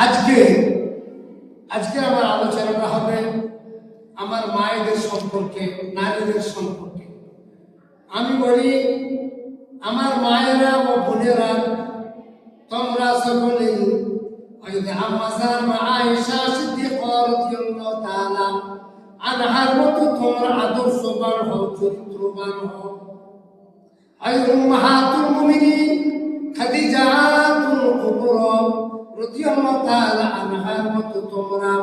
আজকে আজকে আমার আলোচনাটা হবে আমার মায়েদের সম্পর্কে, নারীদের সম্পর্কে। আমি বলি, আমার মায়েরা ও বোনেরা, তোমরা সকলেই আম্মাজান আয়েশা সিদ্দিকা রাদিয়াল্লাহু তাআলা আনহার মতো তোমরা আদর্শবান হও, চরিত্রবান হও। উম্মাহাতুল মুমিনিন খাদিজাতুল কুবরা রাদিয়াল্লাহু তাআলা আনহার মতো তোমরা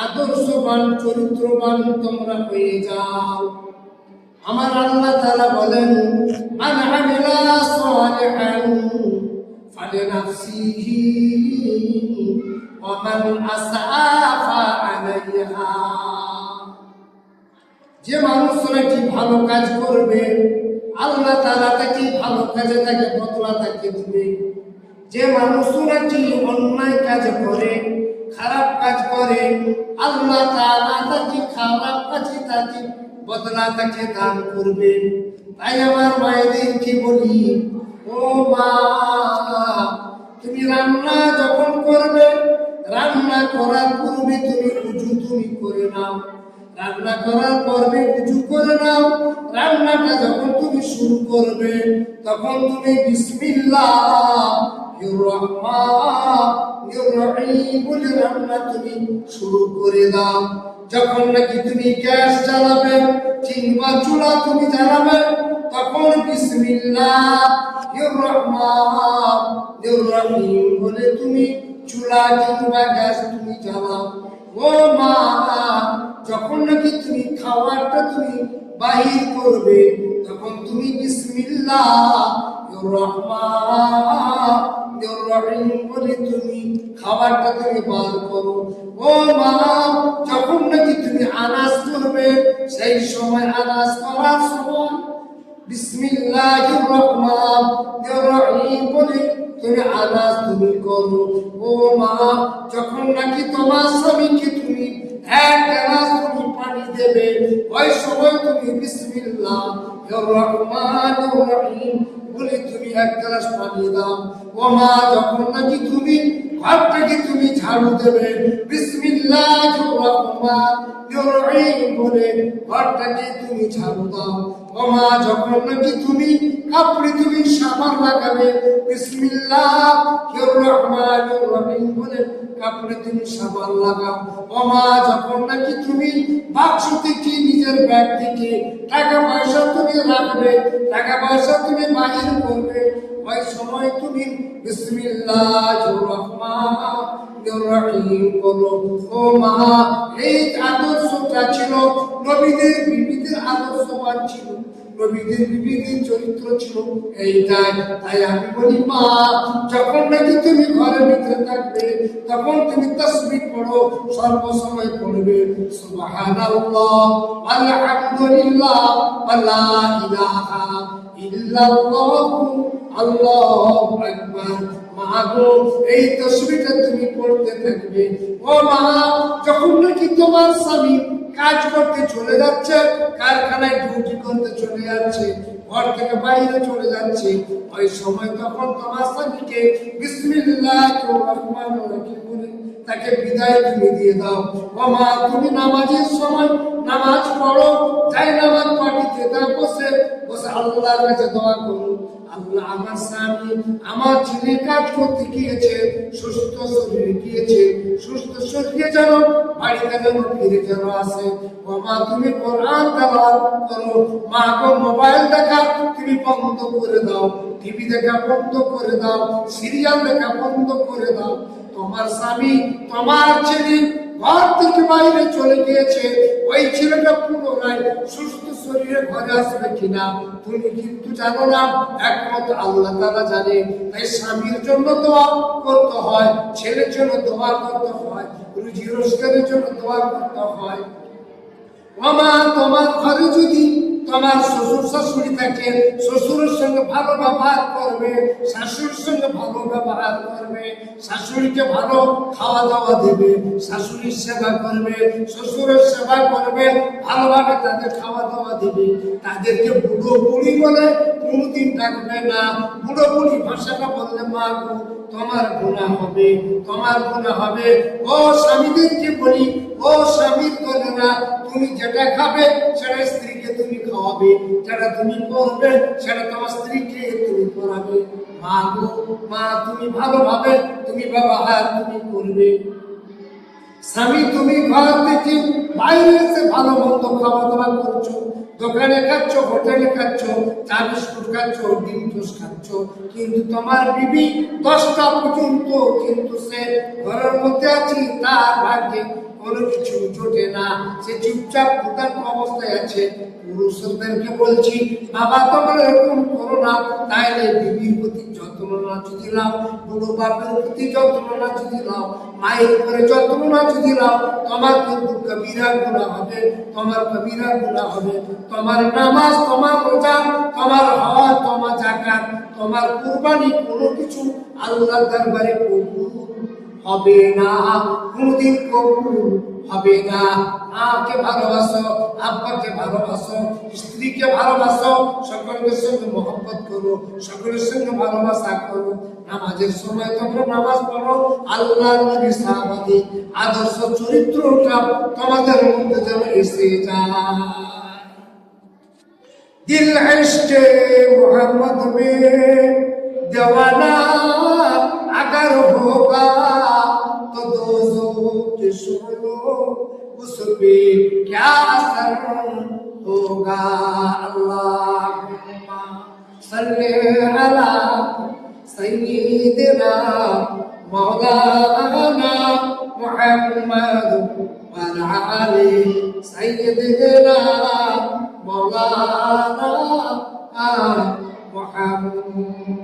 আদর্শবান, চরিত্রবান তোমরা হয়ে যাও। আমার আল্লাহ তাআলা বলেন, মান আমিলা সালিহান ফালিনাফসিহি ওয়া মান আসআ ফাআলাইহা। যে মানুষ নাকি ভালো কাজ করবে, আল্লাহ তাআলা তাকে ভালো কাজে তাকে বদলা তাকে দিবে। যে মানুষ নাকি অন্যায় কাজ করে, খারাপ কাজ করে, আল্লাহ তাআলা তাকে খারাপ কাজে তাকে বদলা তাকে দান করবে। তাই আমার মায়েদেরকে বলি, ও মা, তুমি রান্না যখন করবে, রান্না করার পূর্বে তুমি উযু তুমি করে নাও। রান্না করার পর্বে উযু করে নাও। রান্নাটা যখন তুমি শুরু করবে, তখন তুমি বিসমিল্লাহির রহমানির রহিম বলে রান্না তুমি শুরু করে দাও। যখন নাকি তুমি গ্যাস জ্বালাবে কিংবা চুলা তুমি জ্বালাবে, তখন বিসমিল্লাহির রহমানির রহিম বলে তুমি চুলা কিংবা গ্যাস তুমি জ্বালাও। ও মা, যখন নাকি তুমি খাবারটা তুমি বাহির করবে, তখন তুমি বিসমিল্লাহির রহমানির রহিম বলে তুমি খাবারটা তুমি বার করো। ও মা, যখন নাকি তুমি আনাজ করবে, সেই সময় আনাজ করার সময় বিসমিল্লাহির রহমানির রহিম বলে তুমি আনাজ তুমি করো। ও মা, যখন নাকি তোমার স্বামীকে তুমি এক গ্লাস তুমি পানি দেবে, ওই সময় তুমি বিসমিল্লাহির রহমানির রহিম বলে তুমি এক গ্লাস পানি দাও। ও মা, যখন নাকি তুমি ঘরটাকে তুমি ঝাড়ু দেবে, বিসমিল্লাহির রহমানির রহিম বলে ঘরটাকে তুমি ঝাড়ু দাও। ও মা, যখন নাকি তুমি কাপড়ে তুমি সাবান লাগাবে, বিসমিল্লাহির রহমানির রহিম বলে কাপড়ে তুমি সাবান লাগাও। ও মা, যখন নাকি তুমি বাক্স থেকে নিজের ব্যাগ থেকে টাকা পয়সা তুমি রাখবে, টাকা পয়সা তুমি বাহির করবে, ওই সময় তুমি বিসমিল্লাহির রহমানির রহিম বলো। ও মা, এই আদর্শটা ছিল নবীদের বিবিদের আদর্শবান ছিল, নবীদের বিবিদের চরিত্র ছিল এইটাই। তাই আমি বলি, মা, যখন নাকি তুমি ঘরের ভিতরে থাকবে, তখন তুমি তাসবিহ পড়ো, সর্বসময় পড়বে সুবহানাল্লাহ আলহামদুলিল্লাহ ওয়া লা ইলাহা ইল্লাল্লাহ আল্লাহু আকবার। মা গো, এই তাসবিহটা তুমি পড়তে থাকবে। ও মা, যখন নাকি তোমার স্বামী কাজ করতে চলে যাচ্ছে, কারখানায় ডিউটি করতে চলে যাচ্ছে, ঘর থেকে বাইরে চলে যাচ্ছে, ওই সময় তখন তোমার স্বামীকে বিসমিল্লাহির রহমানির রহিম বলে তাকে বিদায় তুমি দিয়ে দাও। ও মা, তুমি নামাজের সময় নামাজ পড়ো, তাই নামাজ পাঠিয়ে দাও, বসে বসে আল্লাহর কাছে দোয়া করো, আল্লাহ, আমার স্বামী আমার ছেলে কাজ করতে গিয়েছে, সুস্থ শরীরে গিয়েছে, সুস্থ শরীরে যেন বাড়িতে যেন ফিরে যেন আসে। ও মা, তুমি কোরআন তেলাওয়াত করো। মা গো, মোবাইল দেখা তুমি বন্ধ করে দাও, টিভি দেখা বন্ধ করে দাও, সিরিয়াল দেখা বন্ধ করে দাও। তোমার স্বামী তোমার ছেলে ঘর থেকে বাইরে চলে গিয়েছে, ওই ছেলেটা পুনরায় সুস্থ শরীরে ঘরে আসবে কিনা তুমি কিন্তু জানো না, একমাত্র আল্লাহ তাআলা জানে। তাই স্বামীর জন্য দোয়া করতে হয়, ছেলের জন্য দোয়া করতে হয়, রুজি রোজগারের জন্য দোয়া করতে হয়। ও মা, তোমার ঘরে যদি তোমার শ্বশুর শাশুড়ি থাকে, শ্বশুরের সঙ্গে ভালো ব্যবহার করবে, শাশুড়ির সঙ্গে ভালো ব্যবহার করবে, শাশুড়িকে ভালো খাওয়া দাওয়া দেবে, শাশুড়ির সেবা করবে, শ্বশুরের সেবা করবে, ভালোভাবে তাদের খাওয়া দাওয়া দেবে, তাদেরকে বুড়ো বুড়ি বলে কোনোদিন ডাকবে না। বুড়ো বুড়ি ভাষাটা বললে মা গো তোমার গুনাহ হবে, তোমার গুনাহ হবে। ও স্বামীদেরকে বলি, ও স্বামীর দলেরা, তুমি যেটা খাবে সেটা স্ত্রীকে তুমি খাওয়াবে, যেটা তুমি পরবে সেটা তোমার স্ত্রীকে তুমি পরাবে। মা গো মা, তুমি ভালোভাবে তুমি ব্যবহার তুমি করবে। স্বামী তুমি ঘর থেকে বাইরে এসে ভালো মন্দ খাওয়া দাওয়া করছো, দোকানে খাচ্ছ, হোটেলে খাচ্ছ, চা বিস্কুট খাচ্ছ, ডিম টোস্ট খাচ্ছ, কিন্তু তোমার বিবি 10টা পর্যন্ত কিন্তু সে ঘরের মধ্যে আছে, তার ভাগ্যে কোনো কিছু জোটে না, সে চুপচাপ ক্ষুধার্ত অবস্থায় আছে। পুরুষদেরকে বলছি বাবা তোমরা এরকম করো না, তাইলে বিবির প্রতি যত্ন না যদি নাও, বুড়ো বাপের প্রতি যত্ন না যদি নাও, মায়ের উপরে যত্ন না যদি নাও, তোমার কিন্তু কবিরা গুনাহ হবে, তোমার কবিরা গুনাহ হবে। তোমার নামাজ, তোমার রোজা, তোমার হজ, তোমার যাকাত, তোমার কুরবানি কোনো কিছু আল্লাহর দরবারে কবুল হবে না, কোনদিন কবুল হবে না। মাকে ভালোবাসো, আব্বাকে ভালোবাসো, স্ত্রীকে ভালোবাসো, সকলের সঙ্গে মহব্বত করো, সকলের সঙ্গে ভালোবাসা করো। নামাজের সময় তোমরা নামাজ পড়ো, আল্লাহর নবী সাহাবাদের আদর্শ চরিত্রটা তোমাদের মধ্যে যেন এসে যায়। दिल इश्क़े मोहम्मद में दीवाना अगर होगा तो दोज़ों के शोलों उस पे क्या असर होगा। अल्लाहुम्मा सल्ली अला सय्यिदिना मौलाना मुहम्मद व अला आलि सय्यिदिना मौलाना मुहम्मद।